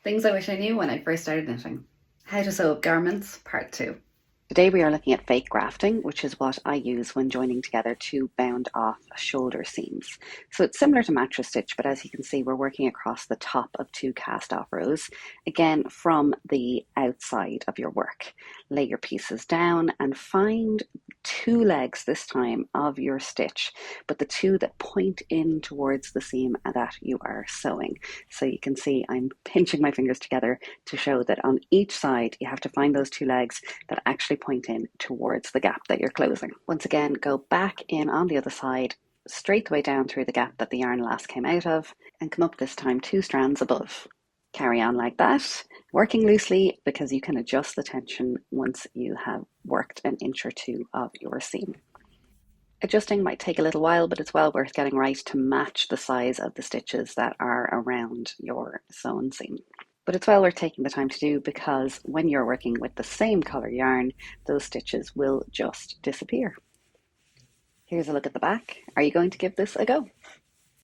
Things I wish I knew when I first started knitting. How to sew up garments, part 2. Today we are looking at fake grafting, which is what I use when joining together two bound off shoulder seams. So it's similar to mattress stitch, but as you can see, we're working across the top of two cast off rows, again from the outside of your work. Lay your pieces down and find two legs this time of your stitch, but the two that point in towards the seam that you are sewing. So you can see I'm pinching my fingers together to show that on each side you have to find those two legs that actually point in towards the gap that you're closing. Once again, go back in on the other side, straight the way down through the gap that the yarn last came out of, and come up this time 2 strands above. Carry on like that, working loosely because you can adjust the tension once you have worked an inch or two of your seam. Adjusting might take a little while, but it's well worth getting right to match the size of the stitches that are around your sewn seam. But it's well worth taking the time to do because when you're working with the same colour yarn, those stitches will just disappear. Here's a look at the back. Are you going to give this a go?